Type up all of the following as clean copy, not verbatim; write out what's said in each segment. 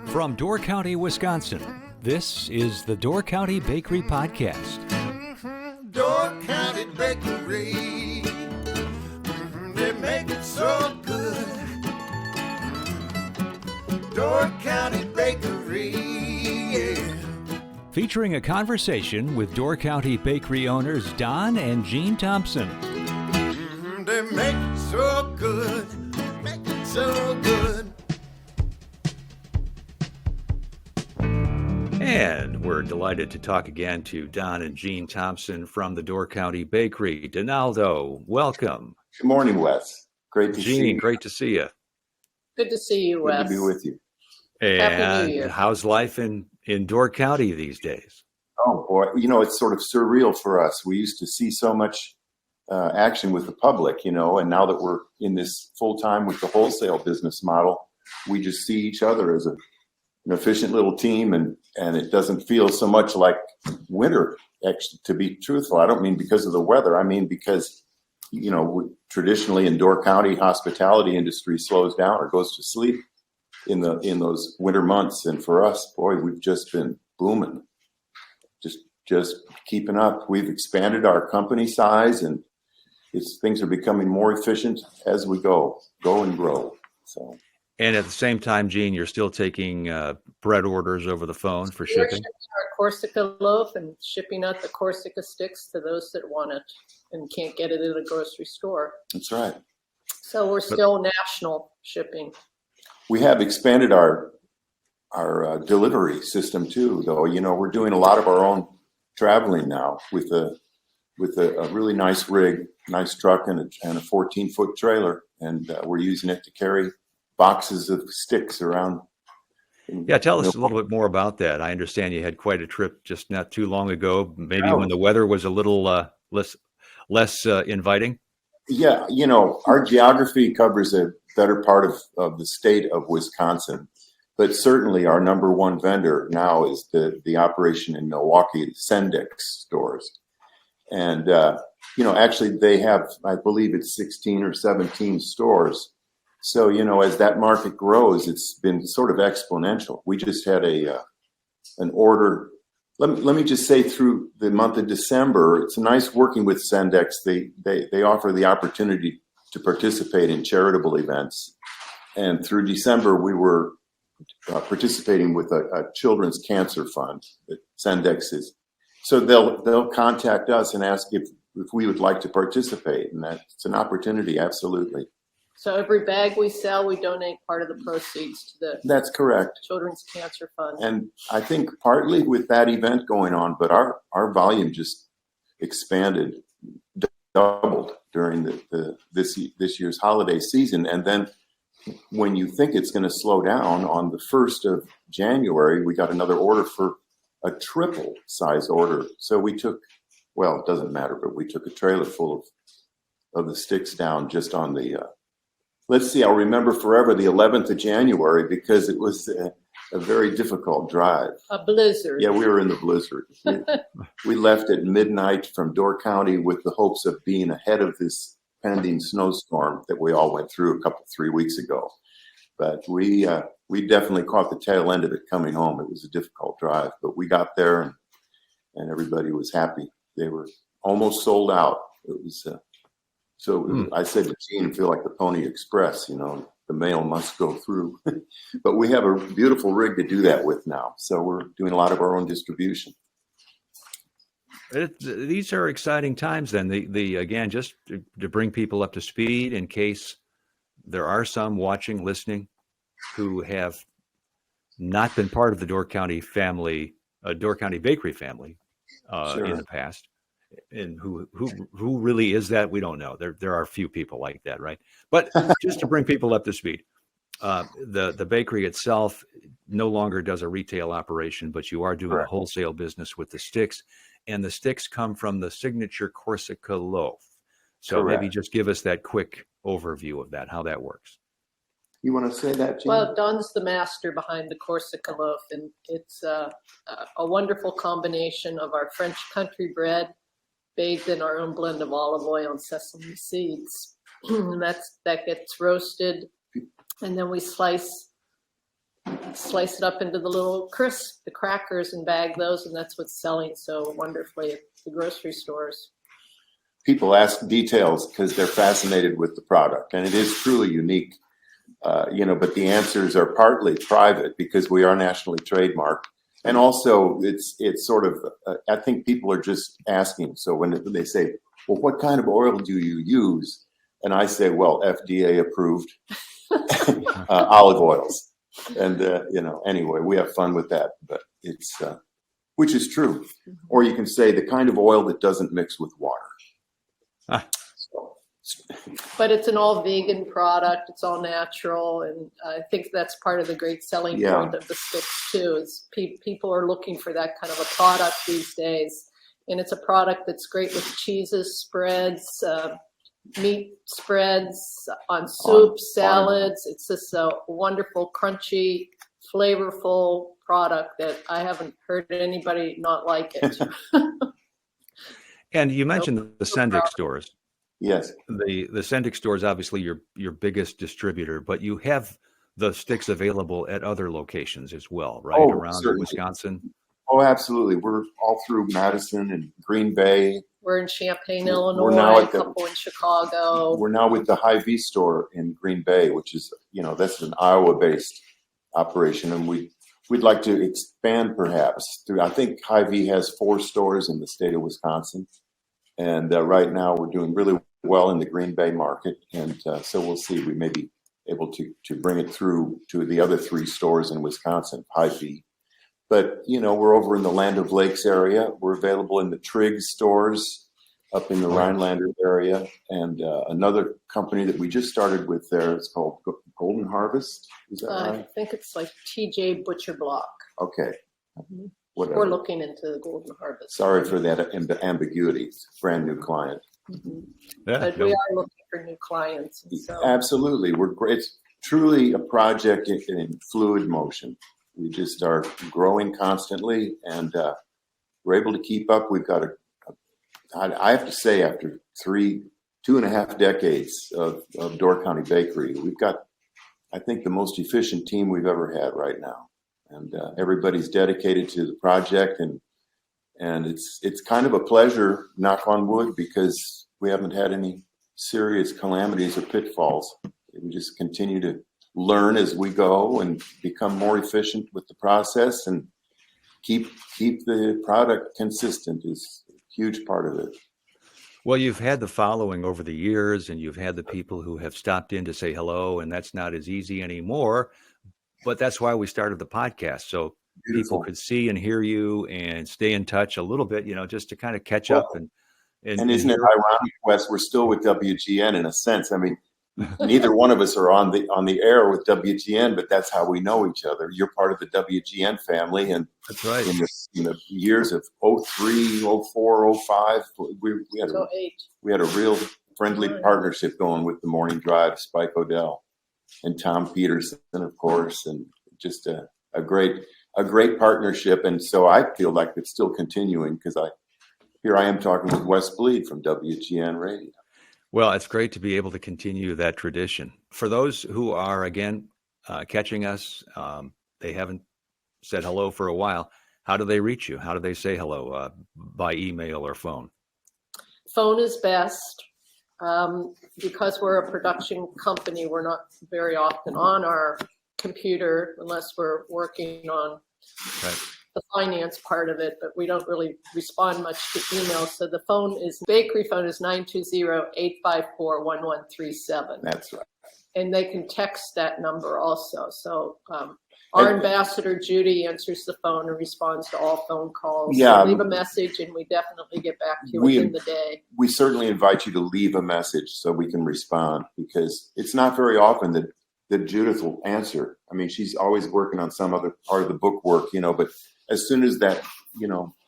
From Door County, Wisconsin, this is the Door County Bakery Podcast. Door County Bakery, they make it so good. Door County Bakery, yeah. Featuring a conversation with Door County Bakery owners Don and Jean Thompson. They make it so good, make it so good. And we're delighted to talk again to Don and Jean Thompson from the Door County Bakery. Donaldo, welcome. Good morning, Wes. Great to see you. Jean, great to see you. Good to see you, Wes. Good to be with you. Happy New Year. And how's life in Door County these days? Oh, boy. You know, it's sort of surreal for us. We used to see so much action with the public, you know, and now that we're in this full time with the wholesale business model, we just see each other as an efficient little team, and it doesn't feel so much like winter. Actually, to be truthful, I don't mean because of the weather. I mean because, you know, traditionally in Door County, hospitality industry slows down or goes to sleep in those winter months, and for us, boy, we've just been booming, just keeping up. We've expanded our company size, and things are becoming more efficient as we go and grow. So. And at the same time, Jean, you're still taking bread orders over the phone for shipping? We're shipping our Corsica loaf and shipping out the Corsica sticks to those that want it and can't get it at a grocery store. That's right. So we're still national shipping. We have expanded our delivery system too, though. You know, we're doing a lot of our own traveling now with a really nice rig, nice truck, and a 14-foot trailer, and we're using it to carry boxes of sticks around. Yeah, tell us a little bit more about that. I understand you had quite a trip just not too long ago, maybe when the weather was a little less inviting. Yeah, you know, our geography covers a better part of the state of Wisconsin, but certainly our number one vendor now is the operation in Milwaukee, the Sendix stores. And, you know, actually they have, I believe it's 16 or 17 stores. So, you know, as that market grows, it's been sort of exponential. We just had an order. Let me just say, through the month of December, it's nice working with Sendix. They offer the opportunity to participate in charitable events. And through December, we were participating with a children's cancer fund that Sendix is. So they'll contact us and ask if we would like to participate. And that's an opportunity, absolutely. So every bag we sell, we donate part of the proceeds to the That's correct. Children's Cancer Fund. And I think partly with that event going on, but our volume just expanded, doubled during this year's holiday season. And then when you think it's going to slow down, on the 1st of January, we got another order for a triple size order. So we took, well, it doesn't matter, but we took a trailer full of the sticks down just on the let's see, I'll remember forever the 11th of January because it was a very difficult drive. A blizzard. Yeah, we were in the blizzard. We left at midnight from Door County with the hopes of being ahead of this pending snowstorm that we all went through 3 weeks ago. But we definitely caught the tail end of it coming home. It was a difficult drive, but we got there and everybody was happy. They were almost sold out. It was I said to Jean, feel like the Pony Express, you know, the mail must go through. But we have a beautiful rig to do that with now. So we're doing a lot of our own distribution. These are exciting times then. Again, just to bring people up to speed in case there are some watching, listening, who have not been part of the Door County family, Door County Bakery family Sure. in the past. And who really is that? We don't know. There are a few people like that, right? But just to bring people up to speed, the bakery itself no longer does a retail operation, but you are doing Correct. a wholesale business with the sticks, and the sticks come from the signature Corsica loaf. So Correct. maybe just give us that quick overview of that, how that works. You want to say that, Jean? Well, Don's the master behind the Corsica loaf, and it's a wonderful combination of our French country bread, bathed in our own blend of olive oil and sesame seeds. And that gets roasted, and then we slice slice it up into the little crisp, the crackers, and bag those, and that's what's selling so wonderfully at the grocery stores. People ask details because they're fascinated with the product, and it is truly unique. But the answers are partly private because we are nationally trademarked, and also it's sort of. I think people are just asking. So when they say, "Well, what kind of oil do you use?" and I say, "Well, FDA approved olive oils," and anyway, we have fun with that. But it's which is true, or you can say the kind of oil that doesn't mix with water. But it's an all vegan product. It's all natural, and I think that's part of the great selling point of the sticks too. Is people are looking for that kind of a product these days, and it's a product that's great with cheeses, spreads, meat spreads, on soup, salads. It's just a wonderful, crunchy, flavorful product that I haven't heard anybody not like it. And you mentioned the Sendik stores. Yes. The Sendik store is obviously your biggest distributor, but you have the sticks available at other locations as well, right? Around certainly. Wisconsin. Oh, absolutely. We're all through Madison and Green Bay. We're in Champaign, We're Illinois, now a at the- couple in Chicago. We're now with the Hy-Vee store in Green Bay, which is, that's an Iowa-based operation, and we'd like to expand perhaps through. I think Hy-Vee has 4 stores in the state of Wisconsin, and right now we're doing really well in the Green Bay market, and so we'll see. We may be able to bring it through to the other 3 stores in Wisconsin, Hy-Vee. But, we're over in the Land of Lakes area. We're available in the Triggs stores up in the Rhinelander area. And another company that we just started with there is called Golden Harvest. Is that I right? think it's like TJ Butcher Block. Okay. Mhm. Whatever. We're looking into the Golden Harvest. Sorry for that ambiguity. It's a brand new client. Mhm. Yeah, But we are looking for new clients. And so Absolutely. We're great. It's truly a project in fluid motion. We just are growing constantly, and we're able to keep up. We've got I have to say, after 2.5 decades of Door County Bakery, we've got, I think, the most efficient team we've ever had right now. And everybody's dedicated to the project, and it's kind of a pleasure, knock on wood, because we haven't had any serious calamities or pitfalls. We just continue to learn as we go and become more efficient with the process, and keep the product consistent is a huge part of it. Well, you've had the following over the years, and you've had the people who have stopped in to say hello, and that's not as easy anymore. But that's why we started the podcast, so Beautiful. people could see and hear you and stay in touch a little bit, just to kind of catch up. And isn't it ironic, Wes? We're still with WGN in a sense. I mean, neither one of us are on the air with WGN, but that's how we know each other. You're part of the WGN family, and That's right. in the years of 03, 04, 05, we had a real friendly partnership going with the Morning Drive, Spike Odell, and Tom Peterson, of course, and just a great partnership. And so I feel like it's still continuing, because here I am talking with Wes Bleed from WGN Radio. Well, it's great to be able to continue that tradition. For those who are, again, catching us, they haven't said hello for a while. How do they reach you? How do they say hello? By email or phone? phone is best. Because we're a production company, we're not very often on our computer unless we're working on the finance part of it, but we don't really respond much to emails. So the bakery phone is 920-854-1137. That's right. And they can text that number also. So our ambassador, Judy, answers the phone and responds to all phone calls. Yeah. So leave a message and we definitely get back to you within the day. We certainly invite you to leave a message so we can respond, because it's not very often that Judith will answer. I mean, she's always working on some other part of the book work, but as soon as that,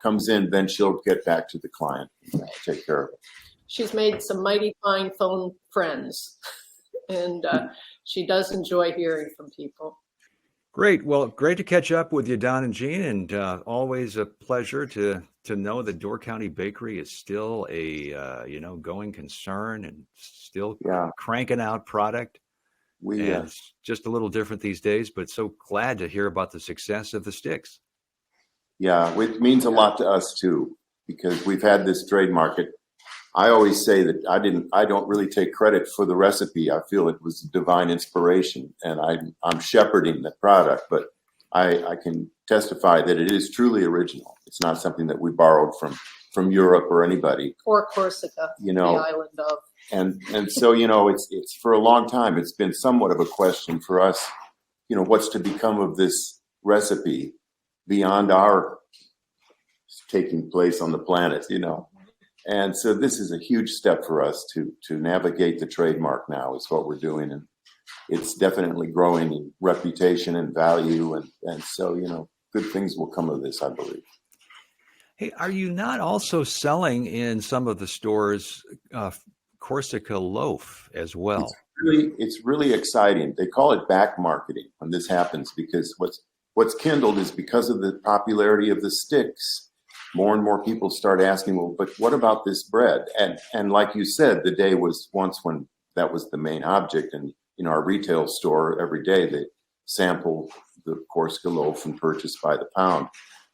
comes in, then she'll get back to the client and take care of it. She's made some mighty fine phone friends, and she does enjoy hearing from people. Great. Well, great to catch up with you, Don and Jean, and always a pleasure to know that Door County Bakery is still a going concern and still cranking out product. We And it's just a little different these days, but so glad to hear about the success of the sticks. yeah, it means a lot to us too, because we've had this trademark. I always say that I don't really take credit for the recipe. I feel it was divine inspiration, and I'm shepherding the product, but I can testify that it is truly original. It's not something that we borrowed from Europe or anybody. Or Corsica, You know, the island of. and so, it's for a long time, it's been somewhat of a question for us, what's to become of this recipe beyond our taking place on the planet, And so this is a huge step for us to navigate the trademark now is what we're doing. And it's definitely growing in reputation and value. And so, good things will come of this, I believe. Hey, are you not also selling in some of the stores Corsica loaf as well? It's really exciting. They call it back marketing when this happens, because what's kindled is because of the popularity of the sticks. More and more people start asking, well, but what about this bread? And like you said, the day was once when that was the main object. And in our retail store, every day they sample the Corsica loaf and purchase by the pound.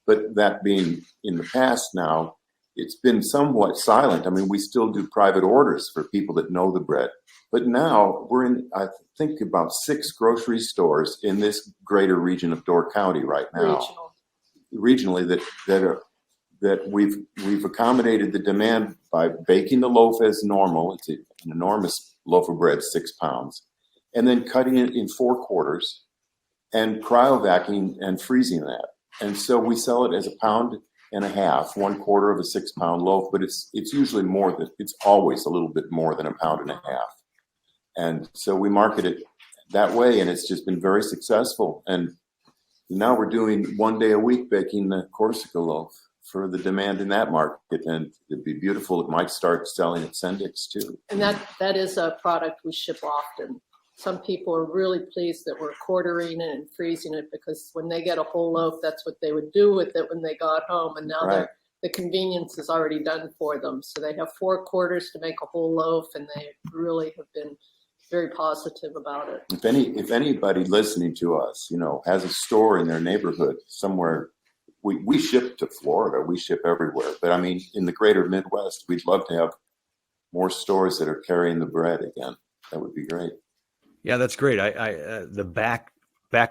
But that being in the past now, it's been somewhat silent. I mean, we still do private orders for people that know the bread. But now we're in, I think, about 6 grocery stores in this greater region of Door County right now. Regionally that we've accommodated the demand by baking the loaf as normal. It's an enormous loaf of bread, 6 pounds, and then cutting it in 4 quarters and cryovacuuming and freezing that. And so we sell it as 1.5 pounds, 1/4 of a 6-pound loaf, but it's usually it's always a little bit more than 1.5 pounds. And so we market it that way, and it's just been very successful. And now we're doing 1 day a week baking the Corsica loaf for the demand in that market, and it'd be beautiful. It might start selling at Sendik's too. And that is a product we ship often. Some people are really pleased that we're quartering it and freezing it, because when they get a whole loaf, that's what they would do with it when they got home. And now the convenience is already done for them. So they have 4 quarters to make a whole loaf, and they really have been very positive about it. If anybody listening to us, has a store in their neighborhood somewhere, we ship to Florida, we ship everywhere. But I mean, in the greater Midwest, we'd love to have more stores that are carrying the bread again. That would be great. Yeah, that's great. The back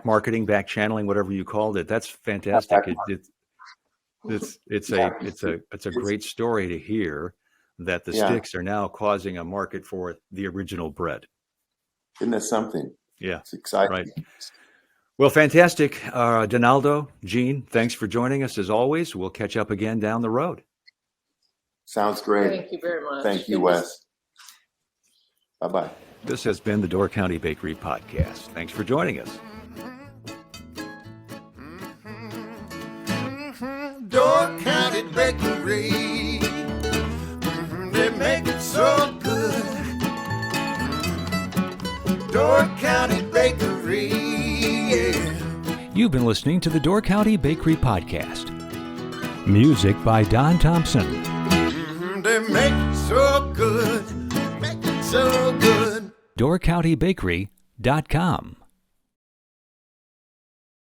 marketing, back channeling, whatever you called it, that's fantastic. It's a great story to hear that the sticks are now causing a market for the original bread. Isn't that something? Yeah, it's exciting. Right. Well, fantastic. Donaldo, Gene, thanks for joining us as always. We'll catch up again down the road. Sounds great. Thank you very much. Thank you, Wes. Bye-bye. This has been the Door County Bakery Podcast. Thanks for joining us. Door County Bakery. They make it so good. Door County Bakery, yeah. You've been listening to the Door County Bakery Podcast. Music by Don Thompson. They make it so good. Make it so good. DoorCountyBakery.com